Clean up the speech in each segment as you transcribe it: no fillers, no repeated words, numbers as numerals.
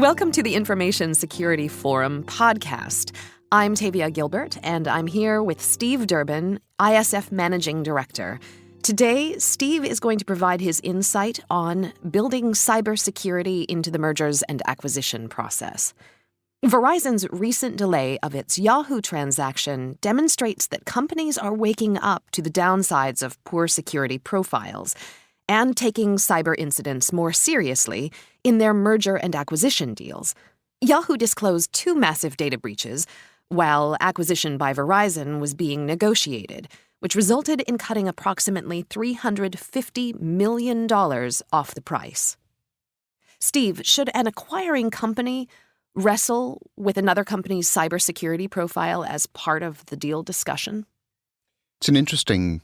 Welcome to the Information Security Forum podcast. I'm Tavia Gilbert, and I'm here with Steve Durbin, ISF Managing Director. Today, Steve is going to provide his insight on building cybersecurity into the mergers and acquisition process. Verizon's recent delay of its YAHOO transaction demonstrates that companies are waking up to the downsides of poor security profiles and taking cyber incidents more seriously in their merger and acquisition deals. YAHOO disclosed 2 massive data breaches while acquisition by Verizon was being negotiated, which resulted in cutting approximately $350 million off the price. Steve, should an acquiring company wrestle with another company's cybersecurity profile as part of the deal discussion? It's an interesting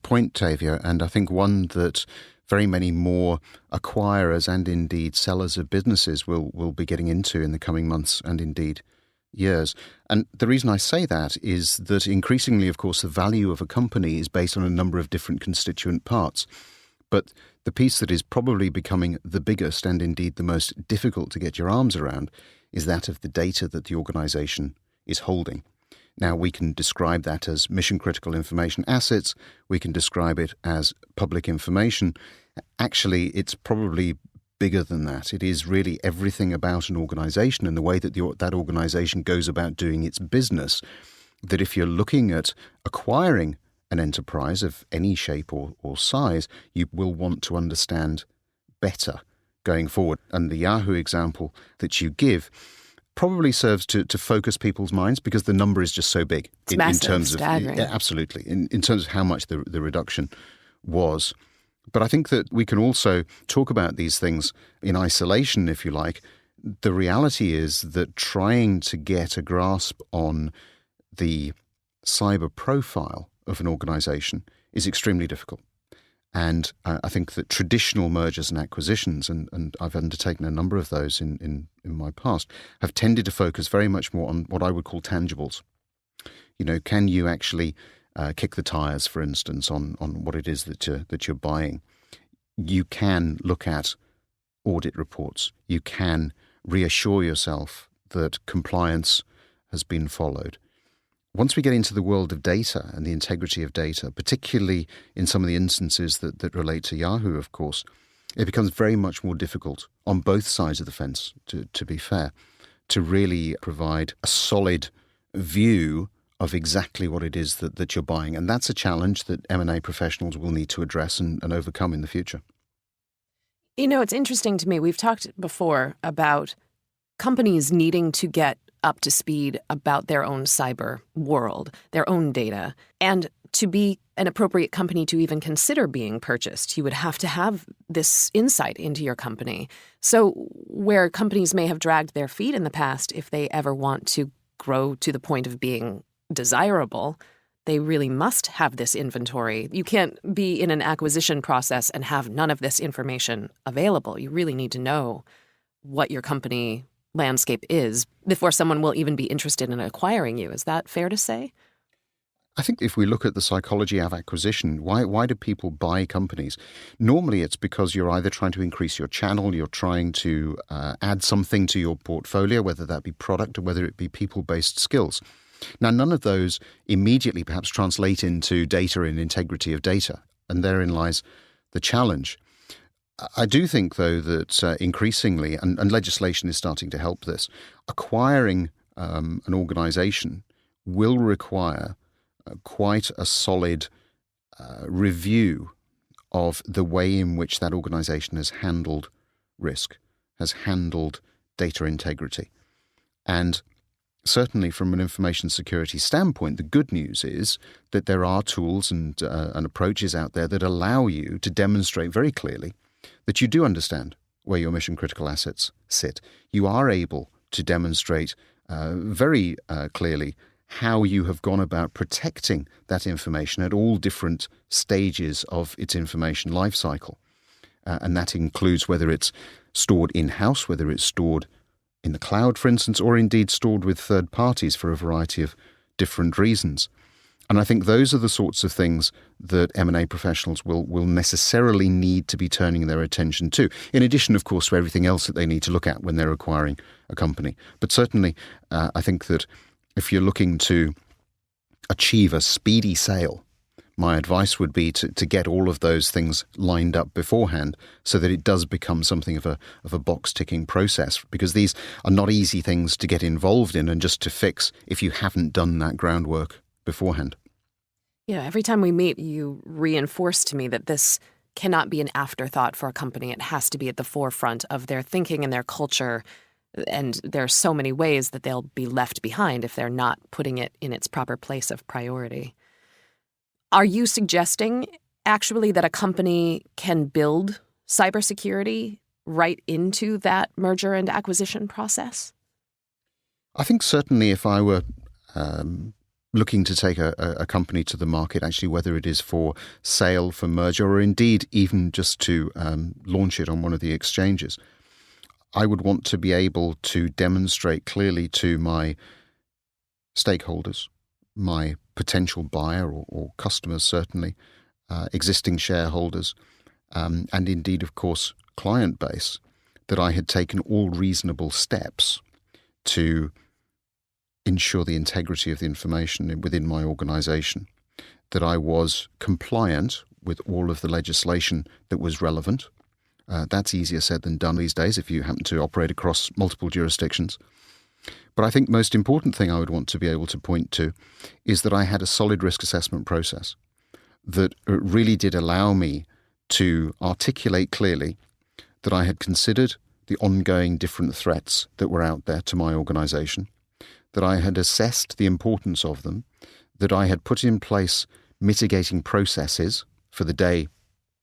point, Tavia, and I think one that very many more acquirers and indeed sellers of businesses will be getting into in the coming months and indeed years. And the reason I say that is that increasingly, of course, the value of a company is based on a number of different constituent parts. But the piece that is probably becoming the biggest and indeed the most difficult to get your arms around is that of the data that the organization is holding. Now, we can describe that as mission-critical information assets. We can describe it as public information. Actually, it's probably bigger than that. It is really everything about an organization and the way that that organization goes about doing its business, that if you're looking at acquiring an enterprise of any shape or size, you will want to understand better going forward. And the YAHOO example that you give probably serves to focus people's minds because the number is just so big. It's massive, in terms of staggering. Absolutely, in terms of how much the reduction was. But I think that we can also talk about these things in isolation, if you like. The reality is that trying to get a grasp on the cyber profile of an organization is extremely difficult. And I think that traditional mergers and acquisitions, and I've undertaken a number of those in my past, have tended to focus very much more on what I would call tangibles. You know, can you actually kick the tires, for instance, on what it is that you're buying? You can look at audit reports. You can reassure yourself that compliance has been followed. Once we get into the world of data and the integrity of data, particularly in some of the instances that relate to YAHOO, of course, it becomes very much more difficult on both sides of the fence, to be fair, to really provide a solid view of exactly what it is that you're buying. And that's a challenge that M&A professionals will need to address and overcome in the future. You know, it's interesting to me. We've talked before about companies needing to get up to speed about their own cyber world, their own data. And to be an appropriate company to even consider being purchased, you would have to have this insight into your company. So where companies may have dragged their feet in the past, if they ever want to grow to the point of being desirable, they really must have this inventory. You can't be in an acquisition process and have none of this information available. You really need to know what your company landscape is before someone will even be interested in acquiring you. Is that fair to say? I think if we look at the psychology of acquisition, why do people buy companies? Normally it's because you're either trying to increase your channel, you're trying to add something to your portfolio, whether that be product or whether it be people-based skills. Now, none of those immediately perhaps translate into data and integrity of data, and therein lies the challenge. I do think, though, that increasingly, and legislation is starting to help this, acquiring an organization will require quite a solid review of the way in which that organization has handled risk, has handled data integrity. And certainly from an information security standpoint, the good news is that there are tools and approaches out there that allow you to demonstrate very clearly that you do understand where your mission-critical assets sit. You are able to demonstrate very clearly how you have gone about protecting that information at all different stages of its information lifecycle. And that includes whether it's stored in-house, whether it's stored in the cloud, for instance, or indeed stored with third parties for a variety of different reasons. And I think those are the sorts of things that M&A professionals will necessarily need to be turning their attention to, in addition, of course, to everything else that they need to look at when they're acquiring a company. But certainly, I think that if you're looking to achieve a speedy sale, my advice would be to get all of those things lined up beforehand so that it does become something of a box-ticking process, because these are not easy things to get involved in and just to fix if you haven't done that groundwork beforehand. Yeah, every time we meet, you reinforce to me that this cannot be an afterthought for a company. It has to be at the forefront of their thinking and their culture. And there are so many ways that they'll be left behind if they're not putting it in its proper place of priority. Are you suggesting, actually, that a company can build cybersecurity right into that merger and acquisition process? I think certainly if I were looking to take a company to the market, actually, whether it is for sale, for merger, or indeed even just to launch it on one of the exchanges, I would want to be able to demonstrate clearly to my stakeholders, my potential buyer or customers certainly, existing shareholders, and indeed, of course, client base, that I had taken all reasonable steps to ensure the integrity of the information within my organisation, that I was compliant with all of the legislation that was relevant. That's easier said than done these days if you happen to operate across multiple jurisdictions. But I think the most important thing I would want to be able to point to is that I had a solid risk assessment process that really did allow me to articulate clearly that I had considered the ongoing different threats that were out there to my organisation, that I had assessed the importance of them, that I had put in place mitigating processes for the day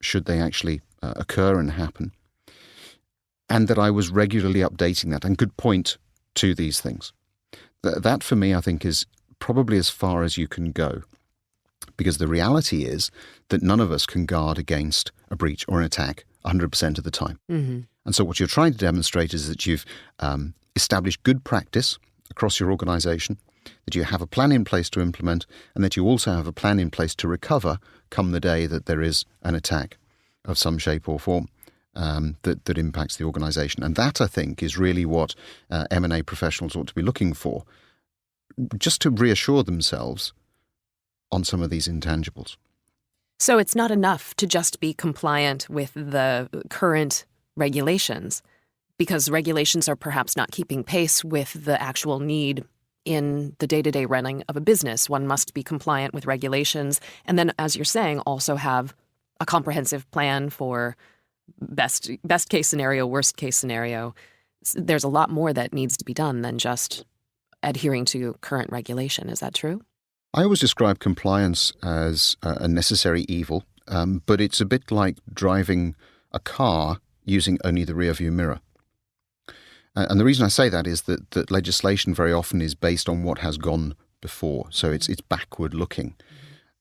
should they actually occur and happen, and that I was regularly updating that and could point to these things. That for me, I think, is probably as far as you can go, because the reality is that none of us can guard against a breach or an attack 100% of the time. Mm-hmm. And so what you're trying to demonstrate is that you've established good practice across your organisation, that you have a plan in place to implement, and that you also have a plan in place to recover come the day that there is an attack of some shape or form that impacts the organisation. And that, I think, is really what M&A professionals ought to be looking for, just to reassure themselves on some of these intangibles. So it's not enough to just be compliant with the current regulations, because regulations are perhaps not keeping pace with the actual need in the day-to-day running of a business. One must be compliant with regulations, and then, as you're saying, also have a comprehensive plan for best case scenario, worst case scenario. There's a lot more that needs to be done than just adhering to current regulation. Is that true? I always describe compliance as a necessary evil, but it's a bit like driving a car using only the rearview mirror. And the reason I say that is that legislation very often is based on what has gone before, so it's backward looking.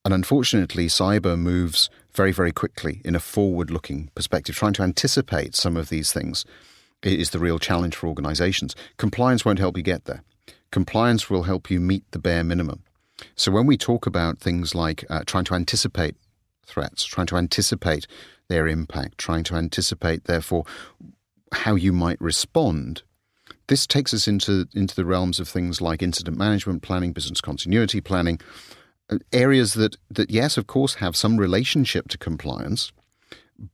And unfortunately, cyber moves very, very quickly in a forward-looking perspective. Trying to anticipate some of these things is the real challenge for organizations. Compliance won't help you get there. Compliance will help you meet the bare minimum. So when we talk about things like trying to anticipate threats, trying to anticipate their impact, trying to anticipate, therefore, how you might respond, this takes us into the realms of things like incident management planning, business continuity planning, areas that yes, of course, have some relationship to compliance,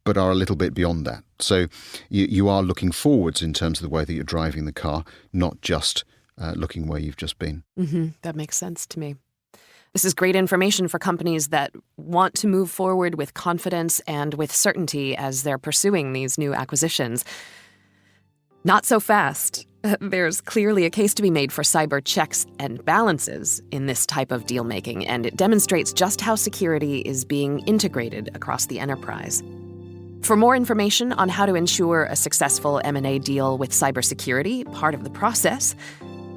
but are a little bit beyond that. So you are looking forwards in terms of the way that you're driving the car, not just looking where you've just been. Mm-hmm. That makes sense to me. This is great information for companies that want to move forward with confidence and with certainty as they're pursuing these new acquisitions. Not so fast. There's clearly a case to be made for cyber checks and balances in this type of deal-making, and it demonstrates just how security is being integrated across the enterprise. For more information on how to ensure a successful M&A deal with cybersecurity, part of the process,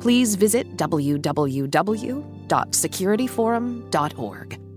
please visit www.securityforum.org.